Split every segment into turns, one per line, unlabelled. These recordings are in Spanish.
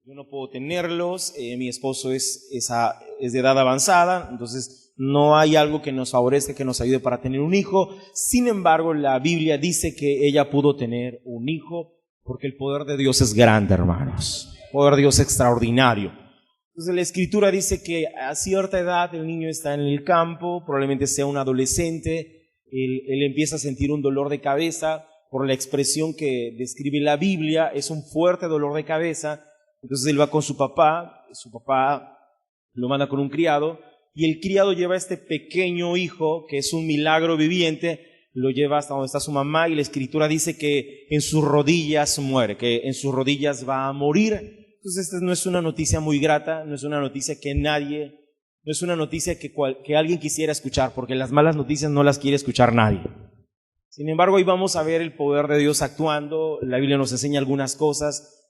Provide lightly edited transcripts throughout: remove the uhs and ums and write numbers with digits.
yo no puedo tenerlos, mi esposo es de edad avanzada, entonces no hay algo que nos favorezca, que nos ayude para tener un hijo. Sin embargo, la Biblia dice que ella pudo tener un hijo porque el poder de Dios es grande, hermanos. El poder de Dios es extraordinario. Entonces la Escritura dice que a cierta edad el niño está en el campo, probablemente sea un adolescente, él empieza a sentir un dolor de cabeza por la expresión que describe la Biblia, es un fuerte dolor de cabeza. Entonces él va con su papá lo manda con un criado, y el criado lleva a este pequeño hijo, que es un milagro viviente, lo lleva hasta donde está su mamá, y la Escritura dice que en sus rodillas muere, que en sus rodillas va a morir. Entonces esta no es una noticia muy grata, no es una noticia no es una noticia que alguien quisiera escuchar, porque las malas noticias no las quiere escuchar nadie. Sin embargo, hoy vamos a ver el poder de Dios actuando. La Biblia nos enseña algunas cosas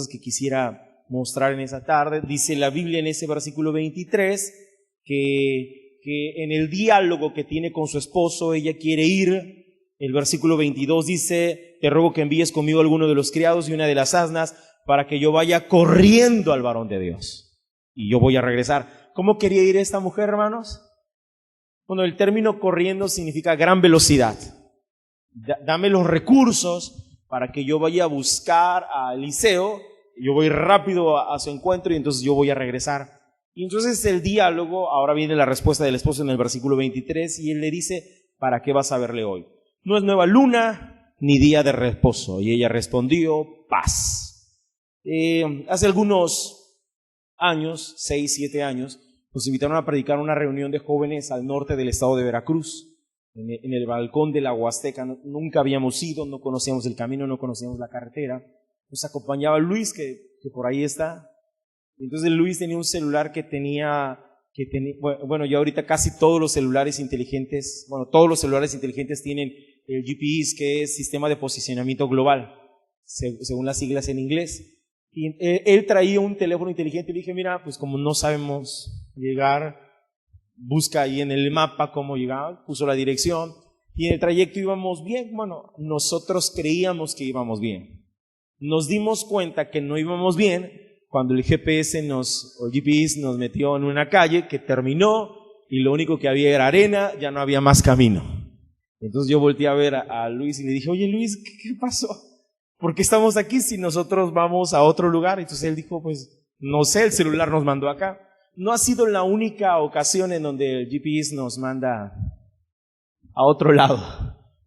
que quisiera mostrar en esa tarde. Dice la Biblia en ese versículo 23 que en el diálogo que tiene con su esposo, ella quiere ir. El versículo 22 dice: te ruego que envíes conmigo a alguno de los criados y una de las asnas para que yo vaya corriendo al varón de Dios, y yo voy a regresar. ¿Cómo quería ir esta mujer, hermanos? Bueno, el término corriendo significa gran velocidad. Dame los recursos para que yo vaya a buscar a Eliseo, yo voy rápido a su encuentro y entonces yo voy a regresar. Y entonces el diálogo, ahora viene la respuesta del esposo en el versículo 23, y él le dice: ¿para qué vas a verle hoy? No es nueva luna ni día de reposo. Y ella respondió: paz. Hace algunos años, 6, 7 años, nos invitaron a predicar una reunión de jóvenes al norte del estado de Veracruz, en el balcón de la Huasteca. Nunca habíamos ido, no conocíamos el camino, no conocíamos la carretera. Nos acompañaba Luis, que por ahí está. Entonces Luis tenía un celular que tenía, bueno, ya ahorita casi todos los celulares inteligentes tienen el GPS, que es Sistema de Posicionamiento Global, según las siglas en inglés. Y él traía un teléfono inteligente, y le dije: mira, pues como no sabemos llegar, busca ahí en el mapa cómo llegar. Puso la dirección, y en el trayecto íbamos bien. Bueno, nosotros creíamos que íbamos bien. Nos dimos cuenta que no íbamos bien cuando el GPS nos metió en una calle que terminó, y lo único que había era arena, ya no había más camino. Entonces yo volteé a ver a Luis y le dije: oye Luis, ¿qué pasó? ¿Por qué estamos aquí si nosotros vamos a otro lugar? Entonces él dijo: pues no sé, el celular nos mandó acá. No ha sido la única ocasión en donde el GPS nos manda a otro lado.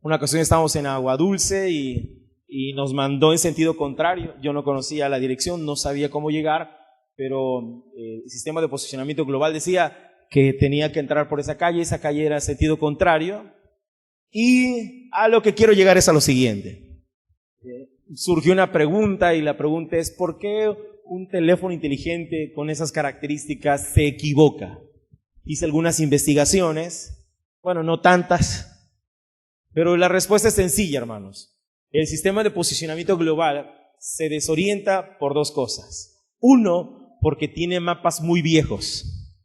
Una ocasión estábamos en Agua Dulce y nos mandó en sentido contrario. Yo no conocía la dirección, no sabía cómo llegar, pero el Sistema de Posicionamiento Global decía que tenía que entrar por esa calle era sentido contrario. Y a lo que quiero llegar es a lo siguiente. Surgió una pregunta, y la pregunta es: ¿por qué un teléfono inteligente con esas características se equivoca? Hice algunas investigaciones, bueno, no tantas, pero la respuesta es sencilla, hermanos. El Sistema de Posicionamiento Global se desorienta por dos cosas. Uno, porque tiene mapas muy viejos.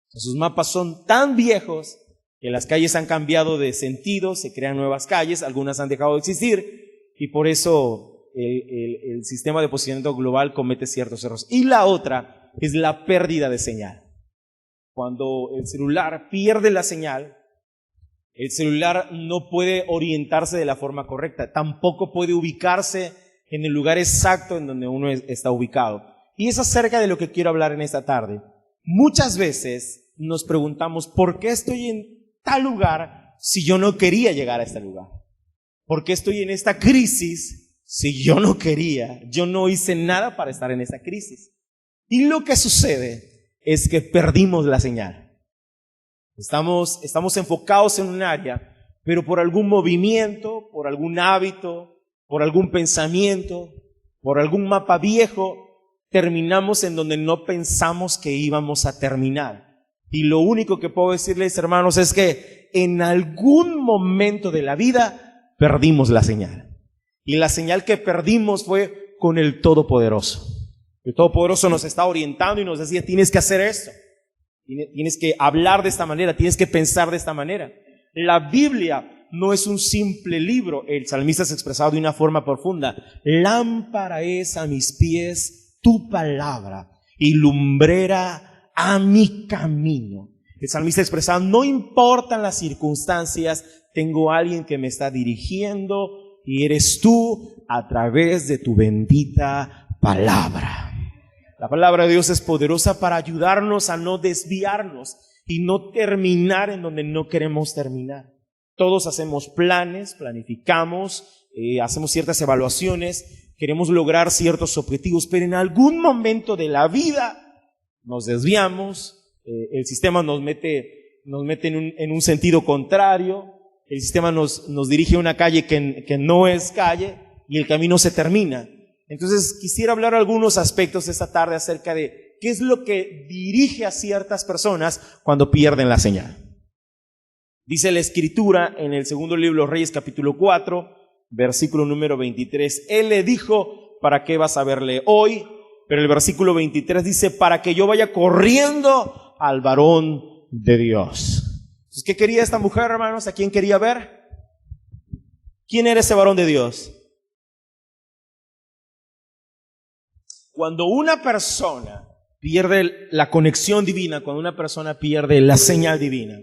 Sus mapas son tan viejos que las calles han cambiado de sentido, se crean nuevas calles, algunas han dejado de existir, y por eso el Sistema de Posicionamiento Global comete ciertos errores. Y la otra es la pérdida de señal. Cuando el celular pierde la señal, el celular no puede orientarse de la forma correcta, tampoco puede ubicarse en el lugar exacto en donde uno está ubicado. Y es acerca de lo que quiero hablar en esta tarde. Muchas veces nos preguntamos: ¿por qué estoy en tal lugar si yo no quería llegar a este lugar? ¿Por qué estoy en esta crisis si yo no quería? Yo no hice nada para estar en esta crisis. Y lo que sucede es que perdimos la señal. Estamos enfocados en un área, pero por algún movimiento, por algún hábito, por algún pensamiento, por algún mapa viejo, terminamos en donde no pensamos que íbamos a terminar. Y lo único que puedo decirles, hermanos, es que en algún momento de la vida perdimos la señal. Y la señal que perdimos fue con el Todopoderoso. El Todopoderoso nos está orientando y nos decía: tienes que hacer esto, tienes que hablar de esta manera, tienes que pensar de esta manera. La Biblia no es un simple libro. El salmista se expresaba de una forma profunda: lámpara es a mis pies tu palabra y lumbrera a mi camino. El salmista expresaba, no importan las circunstancias, tengo a alguien que me está dirigiendo y eres tú a través de tu bendita palabra. La palabra de Dios es poderosa para ayudarnos a no desviarnos y no terminar en donde no queremos terminar. Todos hacemos planes, planificamos, hacemos ciertas evaluaciones, queremos lograr ciertos objetivos, pero en algún momento de la vida nos desviamos, el sistema nos mete en un sentido contrario, el sistema nos dirige a una calle que no es calle y el camino se termina. Entonces quisiera hablar algunos aspectos esta tarde acerca de qué es lo que dirige a ciertas personas cuando pierden la señal. Dice la Escritura en el segundo libro de los Reyes, capítulo 4, versículo número 23. Él le dijo, ¿para qué vas a verle hoy? Pero el versículo 23 dice, para que yo vaya corriendo al varón de Dios. Entonces, ¿qué quería esta mujer, hermanos? ¿A quién quería ver? ¿Quién era ese varón de Dios? Cuando una persona pierde la conexión divina, cuando una persona pierde la señal divina,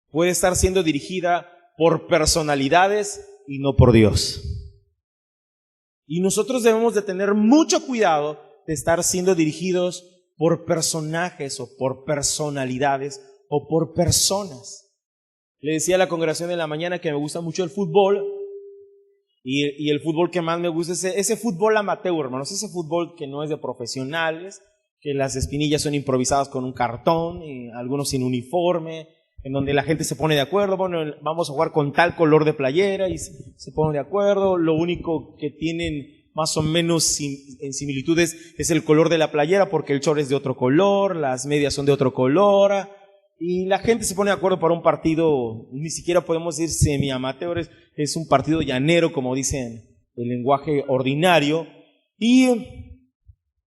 puede estar siendo dirigida por personalidades y no por Dios. Y nosotros debemos de tener mucho cuidado de estar siendo dirigidos por personajes o por personalidades o por personas. Le decía a la congregación en la mañana que me gusta mucho el fútbol. Y el fútbol que más me gusta es ese fútbol amateur, hermanos, ese fútbol que no es de profesionales, que las espinillas son improvisadas con un cartón, y algunos sin uniforme, en donde la gente se pone de acuerdo, bueno, vamos a jugar con tal color de playera y se ponen de acuerdo, lo único que tienen más o menos en similitudes es el color de la playera porque el short es de otro color, las medias son de otro color, y la gente se pone de acuerdo para un partido, ni siquiera podemos decir semi-amateur, es un partido llanero, como dicen el lenguaje ordinario, y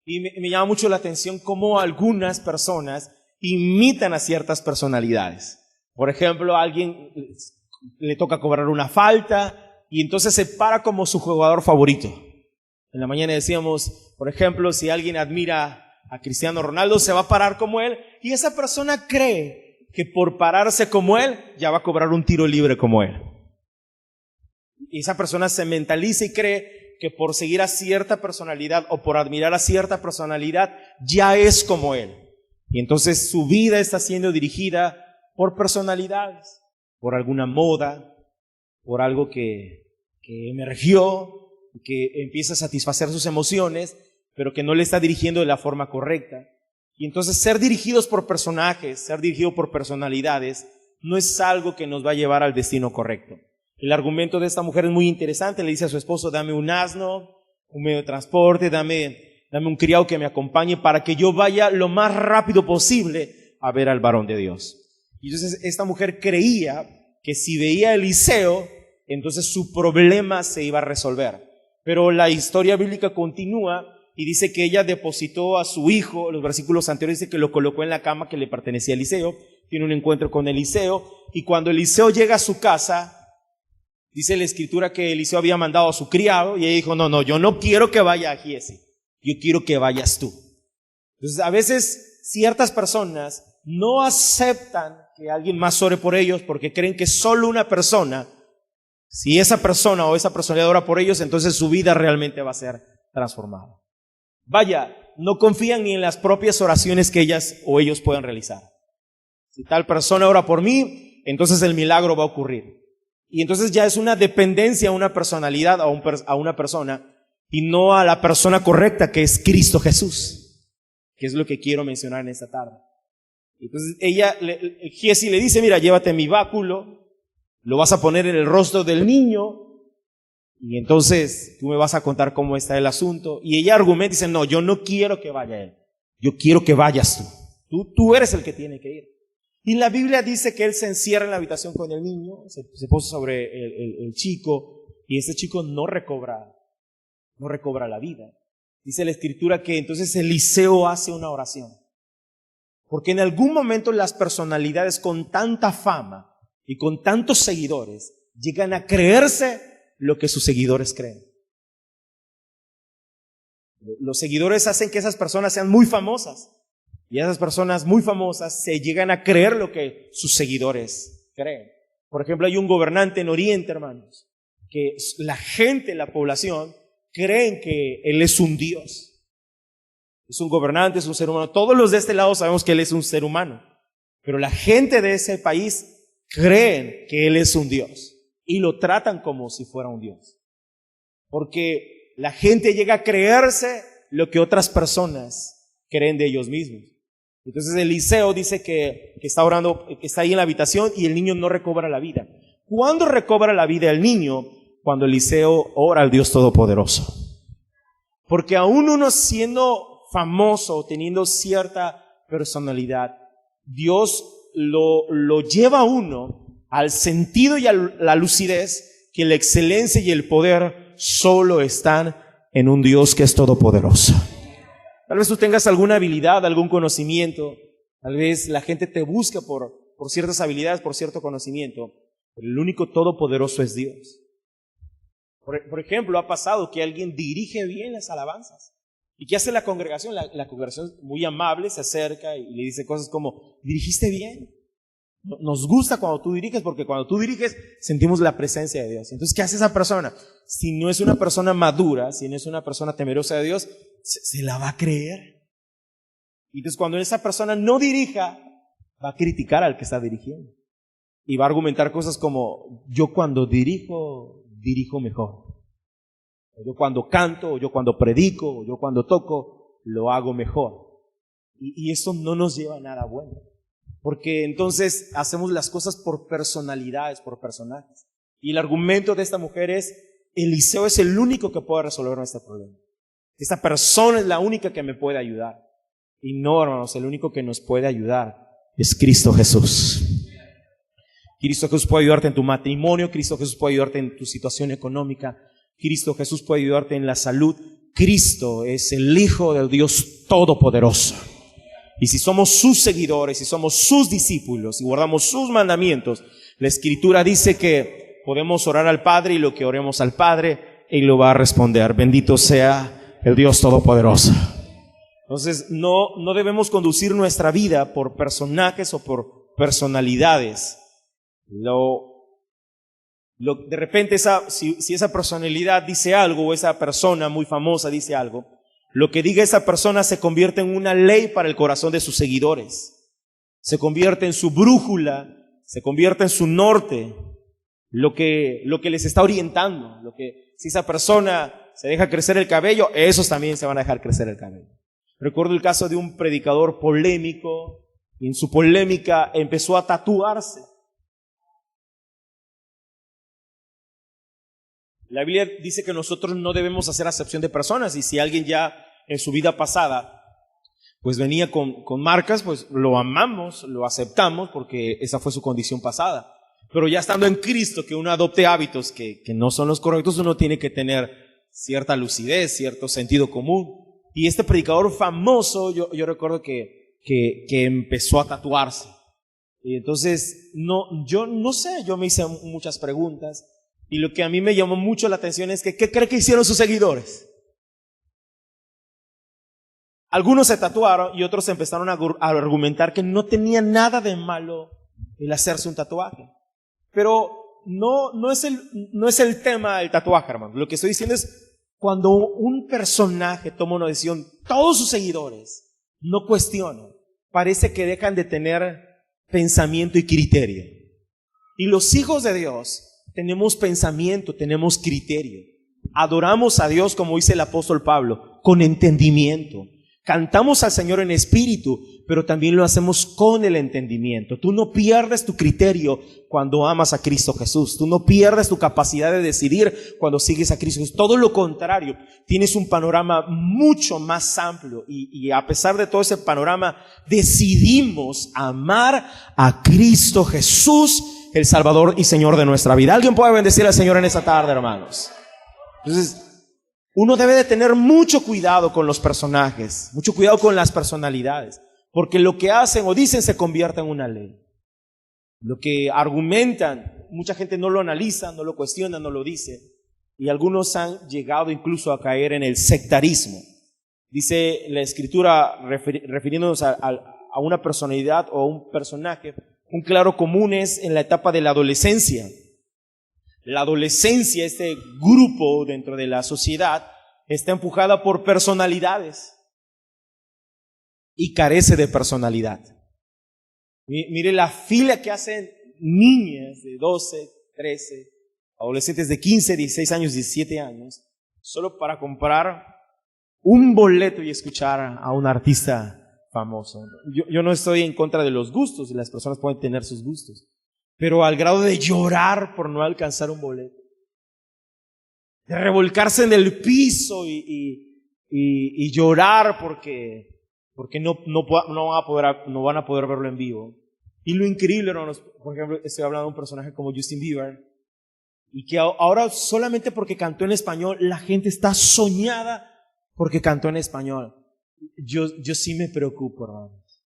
me llama mucho la atención cómo algunas personas imitan a ciertas personalidades. Por ejemplo, a alguien le toca cobrar una falta y entonces se para como su jugador favorito. En la mañana decíamos, por ejemplo, si alguien admira a Cristiano Ronaldo, se va a parar como él, y esa persona cree que por pararse como él, ya va a cobrar un tiro libre como él. Y esa persona se mentaliza y cree que por seguir a cierta personalidad o por admirar a cierta personalidad, ya es como él. Y entonces su vida está siendo dirigida por personalidades, por alguna moda, por algo que emergió, que empieza a satisfacer sus emociones, pero que no le está dirigiendo de la forma correcta. Y entonces ser dirigidos por personajes, ser dirigidos por personalidades, no es algo que nos va a llevar al destino correcto. El argumento de esta mujer es muy interesante. Le dice a su esposo, dame un asno, un medio de transporte, dame un criado que me acompañe para que yo vaya lo más rápido posible a ver al varón de Dios. Y entonces esta mujer creía que si veía a Eliseo, entonces su problema se iba a resolver. Pero la historia bíblica continúa y dice que ella depositó a su hijo, los versículos anteriores dice que lo colocó en la cama que le pertenecía a Eliseo, tiene un encuentro con Eliseo, y cuando Eliseo llega a su casa, dice la escritura que Eliseo había mandado a su criado, y ella dijo, no, yo no quiero que vaya a Giesi, yo quiero que vayas tú. Entonces a veces ciertas personas no aceptan que alguien más ore por ellos porque creen que solo una persona, si esa persona o esa personalidad ora por ellos, entonces su vida realmente va a ser transformada. Vaya, no confían ni en las propias oraciones que ellas o ellos puedan realizar. Si tal persona ora por mí, entonces el milagro va a ocurrir. Y entonces ya es una dependencia a una personalidad, a una persona, y no a la persona correcta que es Cristo Jesús, que es lo que quiero mencionar en esta tarde. Entonces Giesi le dice, mira, llévate mi báculo, lo vas a poner en el rostro del niño, y entonces tú me vas a contar cómo está el asunto. Y ella argumenta y dice, no, yo no quiero que vaya él, yo quiero que vayas tú eres el que tiene que ir. Y la Biblia dice que él se encierra en la habitación con el niño, se puso sobre el chico, y ese chico no recobra la vida. Dice la escritura que entonces Eliseo hace una oración. Porque en algún momento las personalidades con tanta fama y con tantos seguidores llegan a creerse lo que sus seguidores creen. Los seguidores hacen que esas personas sean muy famosas. Y esas personas muy famosas se llegan a creer lo que sus seguidores creen. Por ejemplo, hay un gobernante en Oriente, hermanos, que la gente, la población, creen que él es un Dios. Es un gobernante, es un ser humano. Todos los de este lado sabemos que él es un ser humano. Pero la gente de ese país creen que él es un Dios. Y lo tratan como si fuera un Dios. Porque la gente llega a creerse lo que otras personas creen de ellos mismos. Entonces Eliseo dice que está orando, que está ahí en la habitación y el niño no recobra la vida. ¿Cuándo recobra la vida el niño? Cuando Eliseo ora al Dios Todopoderoso. Porque aún uno siendo famoso, teniendo cierta personalidad, Dios lo lleva a uno al sentido y a la lucidez que la excelencia y el poder solo están en un Dios que es todopoderoso. Tal vez tú tengas alguna habilidad, algún conocimiento, tal vez la gente te busca por ciertas habilidades, por cierto conocimiento, pero el único todopoderoso es Dios. Por ejemplo, ha pasado que alguien dirige bien las alabanzas. ¿Y qué hace la congregación? La congregación muy amable se acerca y le dice cosas como, ¿dirigiste bien? Nos gusta cuando tú diriges, porque cuando tú diriges sentimos la presencia de Dios. Entonces, ¿qué hace esa persona? Si no es una persona madura, si no es una persona temerosa de Dios, se la va a creer. Y entonces cuando esa persona no dirija, va a criticar al que está dirigiendo. Y va a argumentar cosas como, yo cuando dirijo mejor. O yo cuando canto, o yo cuando predico, o yo cuando toco, lo hago mejor. Y eso no nos lleva a nada bueno. Porque entonces hacemos las cosas por personalidades, por personajes. Y el argumento de esta mujer es, Eliseo es el único que puede resolver nuestro problema. Esta persona es la única que me puede ayudar. Y no, hermanos, el único que nos puede ayudar es Cristo Jesús. Cristo Jesús puede ayudarte en tu matrimonio, Cristo Jesús puede ayudarte en tu situación económica, Cristo Jesús puede ayudarte en la salud. Cristo es el Hijo del Dios Todopoderoso. Y si somos sus seguidores, si somos sus discípulos y guardamos sus mandamientos, la Escritura dice que podemos orar al Padre y lo que oremos al Padre, Él lo va a responder. Bendito sea el Dios Todopoderoso. Entonces, no debemos conducir nuestra vida por personajes o por personalidades. De repente, si esa personalidad dice algo o esa persona muy famosa dice algo, lo que diga esa persona se convierte en una ley para el corazón de sus seguidores. Se convierte en su brújula, se convierte en su norte, lo que les está orientando. Si esa persona se deja crecer el cabello, esos también se van a dejar crecer el cabello. Recuerdo el caso de un predicador polémico, y en su polémica empezó a tatuarse. La Biblia dice que nosotros no debemos hacer acepción de personas, y si alguien ya en su vida pasada pues venía con marcas, pues lo amamos, lo aceptamos porque esa fue su condición pasada. Pero ya estando en Cristo, que uno adopte hábitos que no son los correctos, uno tiene que tener cierta lucidez, cierto sentido común. Y este predicador famoso, yo recuerdo que empezó a tatuarse. Y entonces, yo no sé, yo me hice muchas preguntas. Y lo que a mí me llamó mucho la atención es que, ¿qué cree que hicieron sus seguidores? Algunos se tatuaron y otros empezaron a argumentar que no tenía nada de malo el hacerse un tatuaje. Pero no es el tema del tatuaje, hermano. Lo que estoy diciendo es, cuando un personaje toma una decisión, todos sus seguidores no cuestionan. Parece que dejan de tener pensamiento y criterio. Y los hijos de Dios tenemos pensamiento, tenemos criterio. Adoramos a Dios, como dice el apóstol Pablo, con entendimiento. Cantamos al Señor en espíritu, pero también lo hacemos con el entendimiento. Tú no pierdes tu criterio cuando amas a Cristo Jesús. Tú no pierdes tu capacidad de decidir cuando sigues a Cristo Jesús. Todo lo contrario, tienes un panorama mucho más amplio y a pesar de todo ese panorama, decidimos amar a Cristo Jesús, el Salvador y Señor de nuestra vida. ¿Alguien puede bendecir al Señor en esta tarde, hermanos? Entonces, uno debe de tener mucho cuidado con los personajes, mucho cuidado con las personalidades, porque lo que hacen o dicen se convierte en una ley. Lo que argumentan, mucha gente no lo analiza, no lo cuestiona, no lo dice, y algunos han llegado incluso a caer en el sectarismo. Dice la Escritura, refiriéndonos a una personalidad o a un personaje, un claro común es en la etapa de la adolescencia. La adolescencia, este grupo dentro de la sociedad, está empujada por personalidades y carece de personalidad. Mire la fila que hacen niñas de 12, 13, adolescentes de 15, 16 años, 17 años, solo para comprar un boleto y escuchar a un artista famoso. Yo no estoy en contra de los gustos, las personas pueden tener sus gustos, pero al grado de llorar por no alcanzar un boleto, de revolcarse en el piso y llorar porque no van a poder verlo en vivo. Y lo increíble, hermanos, por ejemplo, estoy hablando de un personaje como Justin Bieber, y que ahora solamente porque cantó en español, la gente está soñada porque cantó en español. Yo sí me preocupo, hermanos,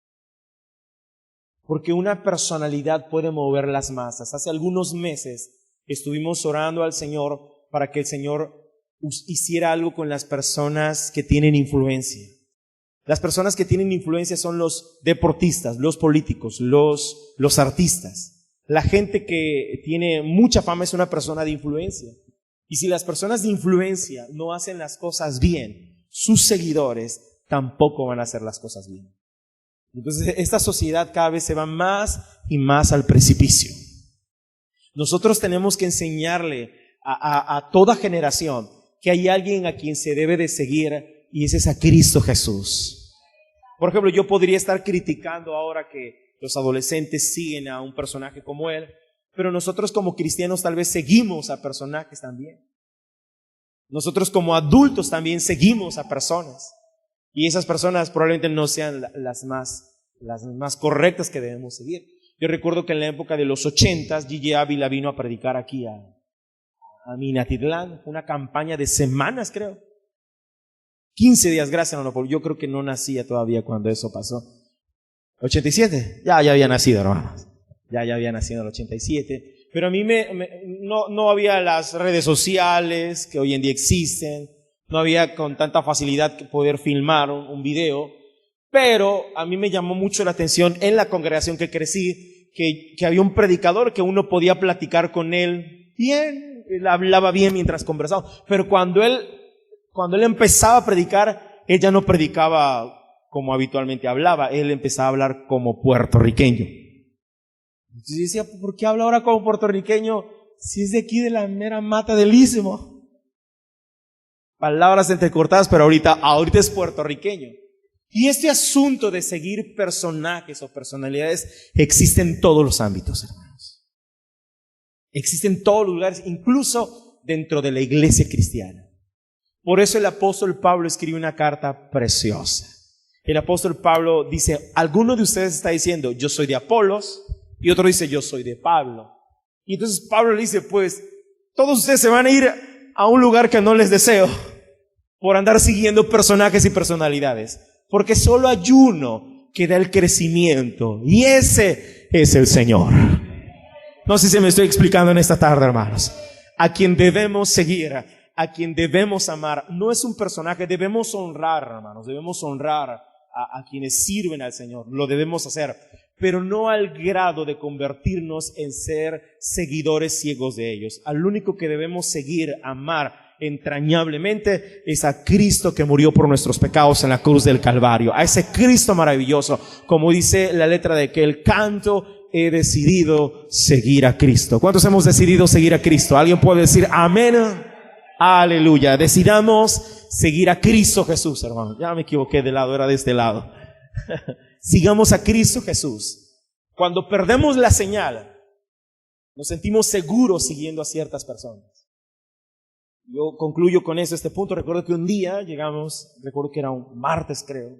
porque una personalidad puede mover las masas. Hace algunos meses estuvimos orando al Señor para que el Señor hiciera algo con las personas que tienen influencia. Las personas que tienen influencia son los deportistas, los políticos, los artistas. La gente que tiene mucha fama es una persona de influencia. Y si las personas de influencia no hacen las cosas bien, sus seguidores tampoco van a hacer las cosas bien. Entonces esta sociedad cada vez se va más y más al precipicio. Nosotros tenemos que enseñarle a toda generación que hay alguien a quien se debe de seguir, y ese es a Cristo Jesús. Por ejemplo, yo podría estar criticando ahora que los adolescentes siguen a un personaje como él, pero nosotros como cristianos tal vez seguimos a personajes también. Nosotros como adultos también seguimos a personas, y esas personas probablemente no sean las más correctas que debemos seguir. Yo recuerdo que en la época de los 80s, Gigi Ávila vino a predicar aquí a Minatitlán, una campaña de semanas, creo. 15 días, gracias, hermano. Yo creo que no nacía todavía cuando eso pasó. ¿87? Ya había nacido, hermanos. Ya había nacido en el 87. Pero a mí no había las redes sociales que hoy en día existen. No había con tanta facilidad que poder filmar un video. Pero a mí me llamó mucho la atención en la congregación que crecí, que había un predicador que uno podía platicar con él bien. Él hablaba bien mientras conversaba. Pero cuando él empezaba a predicar, él ya no predicaba como habitualmente hablaba, él empezaba a hablar como puertorriqueño. Entonces yo decía, ¿por qué habla ahora como puertorriqueño si es de aquí de la mera mata del Istmo? Palabras entrecortadas, pero ahorita es puertorriqueño. Y este asunto de seguir personajes o personalidades existe en todos los ámbitos, hermanos. Existe en todos los lugares, incluso dentro de la iglesia cristiana. Por eso el apóstol Pablo escribe una carta preciosa. El apóstol Pablo dice, alguno de ustedes está diciendo, yo soy de Apolos, y otro dice, yo soy de Pablo. Y entonces Pablo le dice, pues, todos ustedes se van a ir a un lugar que no les deseo, por andar siguiendo personajes y personalidades. Porque solo hay uno que da el crecimiento, y ese es el Señor. No sé si me estoy explicando en esta tarde, hermanos. A quien debemos seguir, a quien debemos amar, no es un personaje, debemos honrar, hermanos, debemos honrar a quienes sirven al Señor, lo debemos hacer, pero no al grado de convertirnos en ser seguidores ciegos de ellos. Al único que debemos seguir, amar entrañablemente es a Cristo que murió por nuestros pecados en la cruz del Calvario, a ese Cristo maravilloso, como dice la letra de aquel canto, he decidido seguir a Cristo. ¿Cuántos hemos decidido seguir a Cristo? ¿Alguien puede decir amén? Aleluya. Decidamos seguir a Cristo Jesús, hermano. Ya me equivoqué de lado, era de este lado. Sigamos a Cristo Jesús. Cuando perdemos la señal, nos sentimos seguros siguiendo a ciertas personas. Yo concluyo con eso este punto. Recuerdo que un día llegamos, recuerdo que era un martes, creo.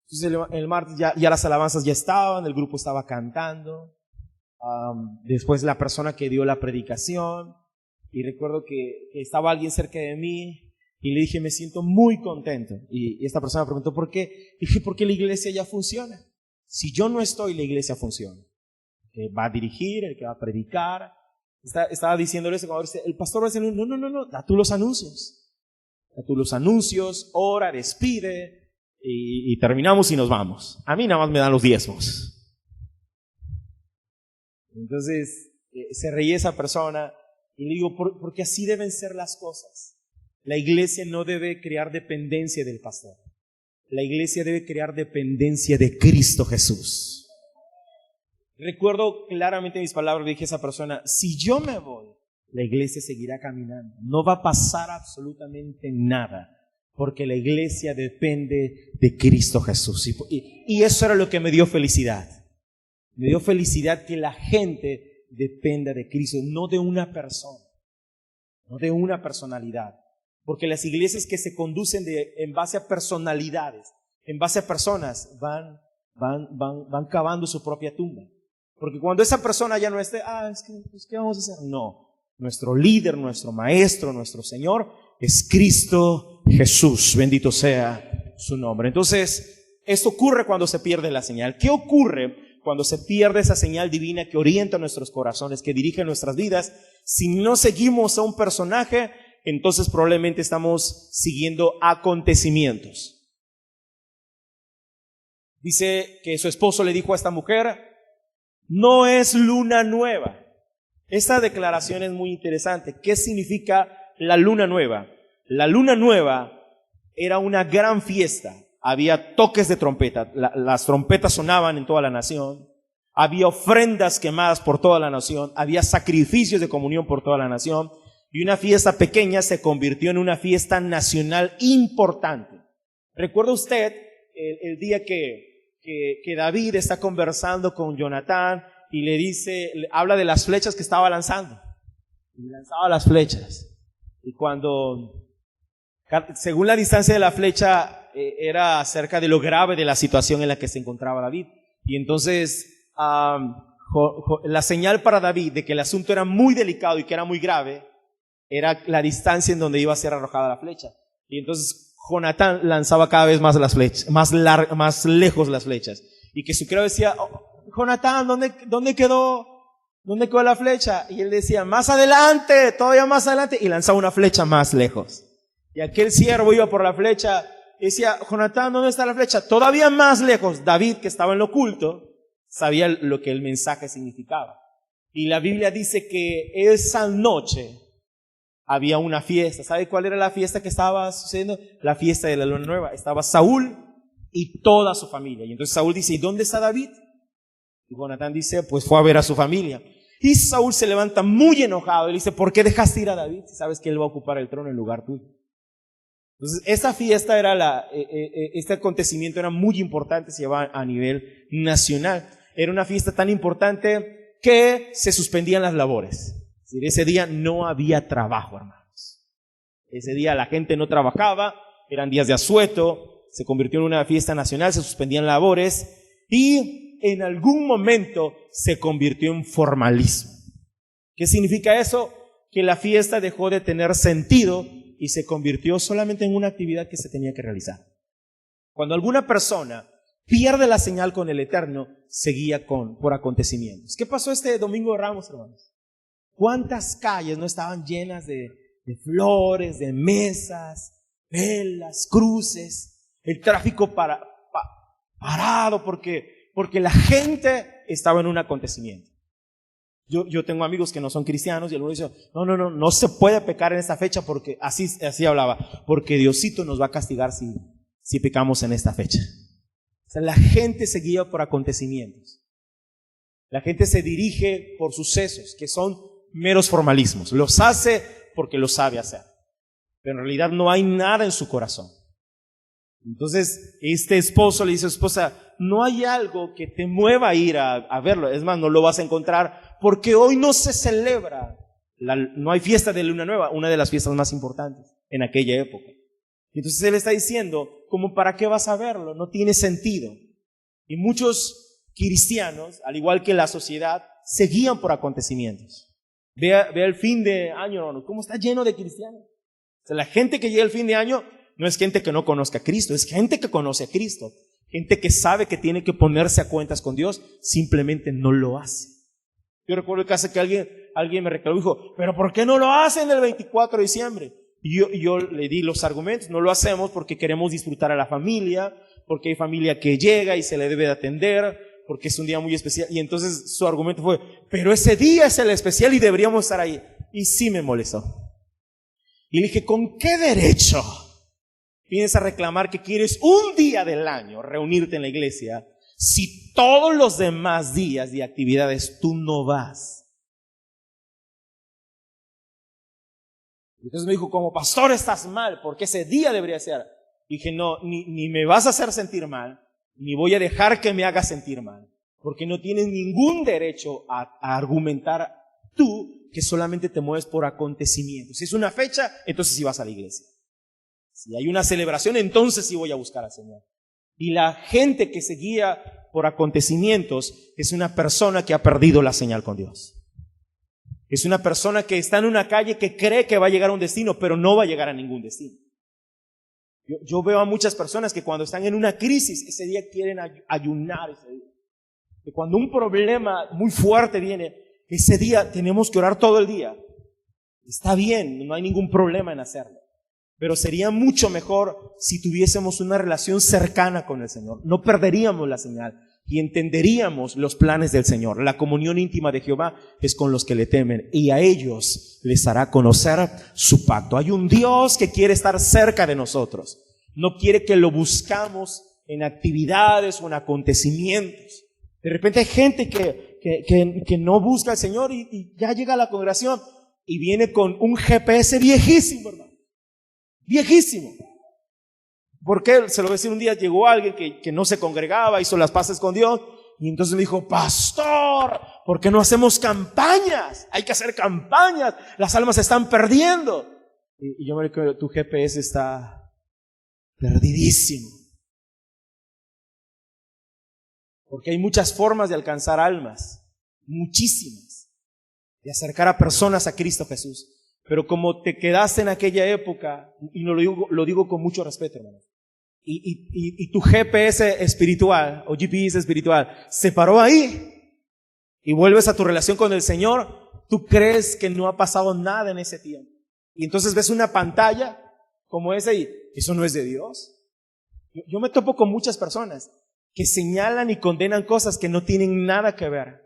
Entonces el martes ya las alabanzas ya estaban, el grupo estaba cantando. Después la persona que dio la predicación. Y recuerdo que estaba alguien cerca de mí y le dije, me siento muy contento. Y esta persona me preguntó, ¿por qué? Y dije, porque la iglesia ya funciona. Si yo no estoy, la iglesia funciona. El que va a dirigir, el que va a predicar. Estaba diciéndole eso, cuando dice, el pastor va a decir, no, da tú los anuncios. Da tú los anuncios, ora, despide. y terminamos y nos vamos. A mí nada más me dan los diezmos. Entonces se reía esa persona y le digo, porque así deben ser las cosas. La iglesia no debe crear dependencia del pastor. La iglesia debe crear dependencia de Cristo Jesús. Recuerdo claramente mis palabras, le dije a esa persona, si yo me voy, la iglesia seguirá caminando. No va a pasar absolutamente nada, porque la iglesia depende de Cristo Jesús. Y eso era lo que me dio felicidad. Me dio felicidad que la gente dependa de Cristo, no de una persona, no de una personalidad. Porque las iglesias que se conducen en base a personalidades, en base a personas, van cavando su propia tumba. Porque cuando esa persona ya no esté, pues, ¿qué vamos a hacer? No, nuestro líder, nuestro maestro, nuestro Señor es Cristo Jesús, bendito sea su nombre. Entonces, esto ocurre cuando se pierde la señal. ¿Qué ocurre cuando se pierde esa señal divina que orienta nuestros corazones, que dirige nuestras vidas? Si no seguimos a un personaje, entonces probablemente estamos siguiendo acontecimientos. Dice que su esposo le dijo a esta mujer, no es luna nueva. Esta declaración es muy interesante. ¿Qué significa la luna nueva? La luna nueva era una gran fiesta. Había toques de trompeta. Las trompetas sonaban en toda la nación. Había ofrendas quemadas por toda la nación. Había sacrificios de comunión por toda la nación. Y una fiesta pequeña se convirtió en una fiesta nacional importante. ¿Recuerda usted el día que David está conversando con Jonatán y le dice, habla de las flechas que estaba lanzando? Y lanzaba las flechas. Y cuando, según la distancia de la flecha, era acerca de lo grave de la situación en la que se encontraba David. Y entonces, la señal para David de que el asunto era muy delicado y que era muy grave, era la distancia en donde iba a ser arrojada la flecha. Y entonces Jonatán lanzaba cada vez más las flechas, más lejos las flechas. Y que su criado decía, Jonatán, ¿dónde quedó la flecha? Y él decía, más adelante, todavía más adelante. Y lanzaba una flecha más lejos. Y aquel siervo iba por la flecha y decía, Jonatán, ¿dónde está la flecha? Todavía más lejos. David, que estaba en lo oculto, sabía lo que el mensaje significaba. Y la Biblia dice que esa noche había una fiesta. ¿Sabe cuál era la fiesta que estaba sucediendo? La fiesta de la luna nueva. Estaba Saúl y toda su familia. Y entonces Saúl dice, ¿y dónde está David? Y Jonatán dice, pues fue a ver a su familia. Y Saúl se levanta muy enojado y le dice, ¿por qué dejaste ir a David si sabes que él va a ocupar el trono en lugar tuyo? Entonces esa fiesta este acontecimiento era muy importante, se llevaba a nivel nacional. Era una fiesta tan importante que se suspendían las labores. Es decir, ese día no había trabajo, hermanos. Ese día la gente no trabajaba, eran días de asueto, se convirtió en una fiesta nacional, se suspendían labores y en algún momento se convirtió en formalismo. ¿Qué significa eso? Que la fiesta dejó de tener sentido y se convirtió solamente en una actividad que se tenía que realizar. Cuando alguna persona pierde la señal con el Eterno, se guía por acontecimientos. ¿Qué pasó este domingo de Ramos, hermanos? ¿Cuántas calles no estaban llenas de flores, de mesas, velas, cruces? El tráfico parado porque la gente estaba en un acontecimiento. Yo tengo amigos que no son cristianos y algunos dicen, no se puede pecar en esta fecha porque así hablaba, porque Diosito nos va a castigar si pecamos en esta fecha. O sea, la gente se guía por acontecimientos. La gente se dirige por sucesos que son meros formalismos. Los hace porque lo sabe hacer. Pero en realidad no hay nada en su corazón. Entonces, este esposo le dice a su esposa, no hay algo que te mueva a ir a verlo. Es más, no lo vas a encontrar porque hoy no se celebra. No hay fiesta de Luna Nueva, una de las fiestas más importantes en aquella época. Entonces él está diciendo, ¿cómo para qué vas a verlo? No tiene sentido. Y muchos cristianos, al igual que la sociedad, se guían por acontecimientos. Vea el fin de año, hermano, cómo está lleno de cristianos. O sea, la gente que llega el fin de año no es gente que no conozca a Cristo, es gente que conoce a Cristo. Gente que sabe que tiene que ponerse a cuentas con Dios, simplemente no lo hace. Yo recuerdo el caso que alguien me reclamó y dijo, ¿pero por qué no lo hacen el 24 de diciembre? Y yo le di los argumentos, no lo hacemos porque queremos disfrutar a la familia, porque hay familia que llega y se le debe de atender, porque es un día muy especial. Y entonces su argumento fue, pero ese día es el especial y deberíamos estar ahí. Y sí me molestó. Y le dije, ¿con qué derecho vienes a reclamar que quieres un día del año reunirte en la iglesia si todos los demás días de actividades tú no vas? Entonces me dijo, como pastor estás mal, porque ese día debería ser. Dije, no, ni me vas a hacer sentir mal, ni voy a dejar que me hagas sentir mal, porque no tienes ningún derecho a argumentar tú que solamente te mueves por acontecimientos. Si es una fecha, entonces sí vas a la iglesia. Si hay una celebración, entonces sí voy a buscar al Señor. Y la gente que se guía por acontecimientos es una persona que ha perdido la señal con Dios. Es una persona que está en una calle que cree que va a llegar a un destino, pero no va a llegar a ningún destino. Yo veo a muchas personas que cuando están en una crisis, ese día quieren ayunar ese día. Que cuando un problema muy fuerte viene, ese día tenemos que orar todo el día. Está bien, no hay ningún problema en hacerlo. Pero sería mucho mejor si tuviésemos una relación cercana con el Señor. No perderíamos la señal y entenderíamos los planes del Señor. La comunión íntima de Jehová es con los que le temen, y a ellos les hará conocer su pacto. Hay un Dios que quiere estar cerca de nosotros. No quiere que lo buscamos en actividades o en acontecimientos. De repente hay gente que no busca al Señor y ya llega a la congregación y viene con un GPS viejísimo, hermano. Viejísimo. Porque se lo voy a decir, un día llegó alguien que no se congregaba, hizo las paces con Dios, y entonces me dijo, pastor, ¿por qué no hacemos campañas? Hay que hacer campañas, las almas se están perdiendo. Y yo me digo, tu GPS está perdidísimo. Porque hay muchas formas de alcanzar almas, muchísimas, de acercar a personas a Cristo Jesús. Pero como te quedaste en aquella época, y lo digo con mucho respeto, hermano, y tu GPS espiritual o GPS espiritual se paró ahí y vuelves a tu relación con el Señor, tú crees que no ha pasado nada en ese tiempo. Y entonces ves una pantalla como esa y eso no es de Dios. Yo me topo con muchas personas que señalan y condenan cosas que no tienen nada que ver.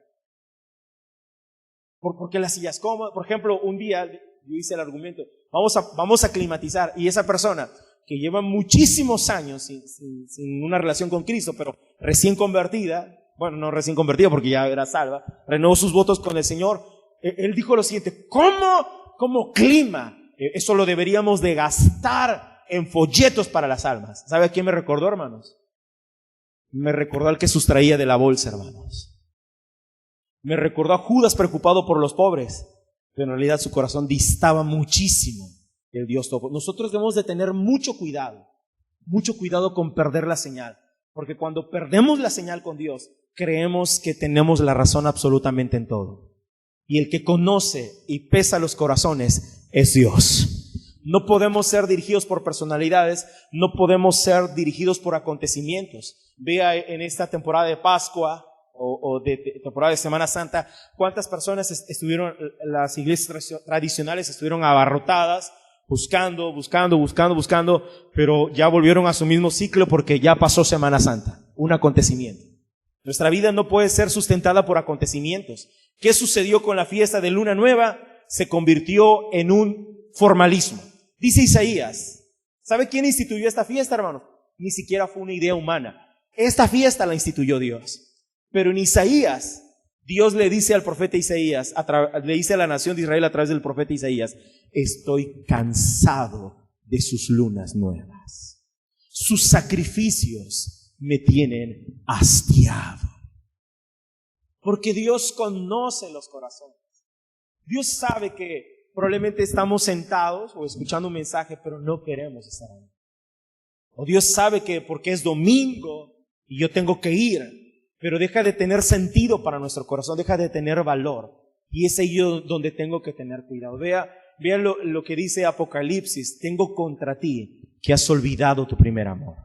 Porque las sillas cómodas, por ejemplo, un día yo hice el argumento, vamos a climatizar, y esa persona que lleva muchísimos años sin una relación con Cristo, pero recién convertida, bueno, no recién convertida porque ya era salva, renovó sus votos con el Señor, él dijo lo siguiente, ¿cómo clima? Eso lo deberíamos de gastar en folletos para las almas. ¿Sabe a quién me recordó, hermanos? Me recordó al que sustraía de la bolsa, hermanos. Me recordó a Judas preocupado por los pobres, pero en realidad su corazón distaba muchísimo del Dios todo. Nosotros debemos de tener mucho cuidado con perder la señal, porque cuando perdemos la señal con Dios, creemos que tenemos la razón absolutamente en todo. Y el que conoce y pesa los corazones es Dios. No podemos ser dirigidos por personalidades, no podemos ser dirigidos por acontecimientos. Vea en esta temporada de Pascua o de temporada de Semana Santa, cuántas personas estuvieron, las iglesias tradicionales estuvieron abarrotadas, buscando, pero ya volvieron a su mismo ciclo porque ya pasó Semana Santa, un acontecimiento. Nuestra vida no puede ser sustentada por acontecimientos. ¿Qué sucedió con la fiesta de Luna Nueva? Se convirtió en un formalismo. Dice Isaías, ¿sabe quién instituyó esta fiesta, hermanos? Ni siquiera fue una idea humana. Esta fiesta la instituyó Dios. Pero en Isaías, Dios le dice al profeta Isaías, le dice a la nación de Israel a través del profeta Isaías, estoy cansado de sus lunas nuevas. Sus sacrificios me tienen hastiado. Porque Dios conoce los corazones. Dios sabe que probablemente estamos sentados o escuchando un mensaje, pero no queremos estar ahí. O Dios sabe que porque es domingo y yo tengo que ir, pero deja de tener sentido para nuestro corazón, deja de tener valor. Y es ahí donde tengo que tener cuidado. Vea lo que dice Apocalipsis, tengo contra ti que has olvidado tu primer amor.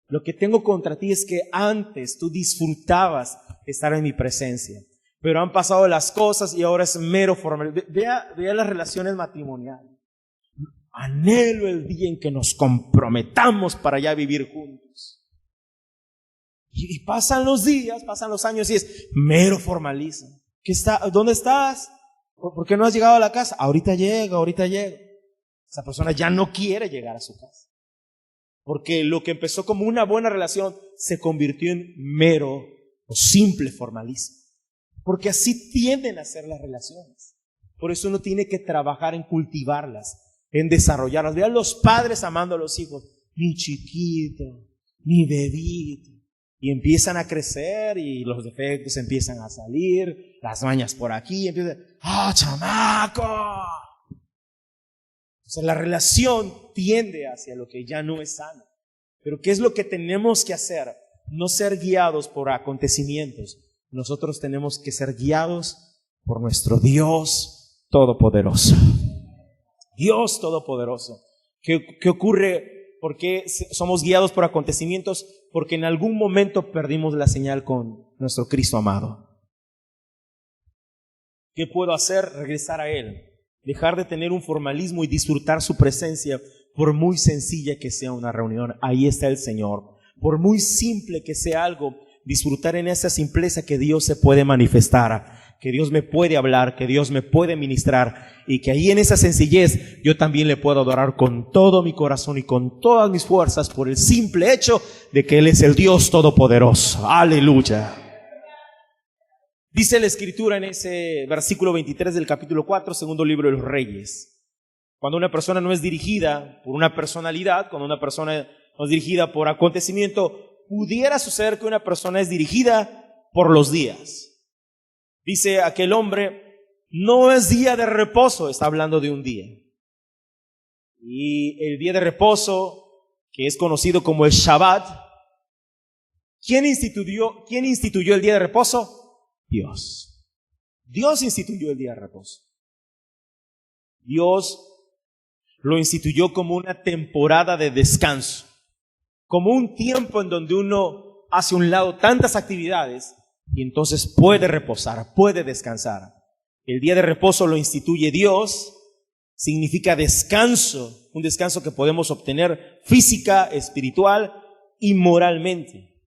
Lo que tengo contra ti es que antes tú disfrutabas estar en mi presencia, pero han pasado las cosas y ahora es mero formal. Vea las relaciones matrimoniales. Anhelo el día en que nos comprometamos para ya vivir juntos. Y pasan los días, pasan los años y es mero formalismo. ¿Dónde estás? ¿Por qué no has llegado a la casa? Ahorita llego, ahorita llego. Esa persona ya no quiere llegar a su casa. Porque lo que empezó como una buena relación se convirtió en mero o simple formalismo. Porque así tienden a ser las relaciones. Por eso uno tiene que trabajar en cultivarlas, en desarrollarlas. Vean los padres amando a los hijos. Mi chiquito, mi bebito. Y empiezan a crecer y los defectos empiezan a salir, las mañas por aquí, empiezan, ¡ah, chamaco! O sea, la relación tiende hacia lo que ya no es sano. Pero ¿qué es lo que tenemos que hacer? No ser guiados por acontecimientos. Nosotros tenemos que ser guiados por nuestro Dios Todopoderoso. Dios Todopoderoso. ¿Qué ocurre? ¿Por qué somos guiados por acontecimientos? Porque en algún momento perdimos la señal con nuestro Cristo amado. ¿Qué puedo hacer? Regresar a Él. Dejar de tener un formalismo y disfrutar su presencia, por muy sencilla que sea una reunión. Ahí está el Señor. Por muy simple que sea algo, disfrutar en esa simpleza que Dios se puede manifestar, que Dios me puede hablar, que Dios me puede ministrar, y que ahí en esa sencillez yo también le puedo adorar con todo mi corazón y con todas mis fuerzas por el simple hecho de que Él es el Dios Todopoderoso. Aleluya. Dice la Escritura en ese versículo 23 del capítulo 4, segundo libro de los Reyes. Cuando una persona no es dirigida por una personalidad, cuando una persona no es dirigida por acontecimiento, pudiera suceder que una persona es dirigida por los días. Dice aquel hombre, no es día de reposo, está hablando de un día. Y el día de reposo, que es conocido como el Shabbat, ¿quién instituyó el día de reposo? Dios. Dios instituyó el día de reposo. Dios lo instituyó como una temporada de descanso, como un tiempo en donde uno hace a un lado tantas actividades y entonces puede reposar, puede descansar. El día de reposo lo instituye Dios, significa descanso, un descanso que podemos obtener física, espiritual y moralmente.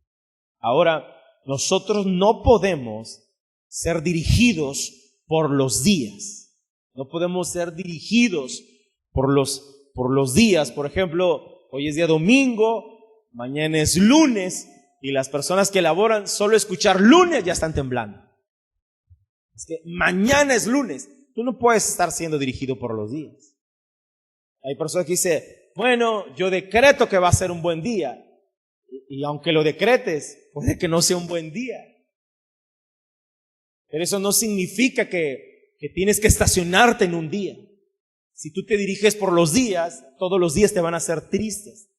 Ahora, nosotros no podemos ser dirigidos por los días. No podemos ser dirigidos por los días. Por ejemplo, hoy es día domingo, mañana es lunes, y las personas que laboran solo escuchar lunes ya están temblando. Es que mañana es lunes. Tú no puedes estar siendo dirigido por los días. Hay personas que dicen, bueno, yo decreto que va a ser un buen día. Y aunque lo decretes, puede que no sea un buen día. Pero eso no significa que tienes que estacionarte en un día. Si tú te diriges por los días, todos los días te van a hacer tristes,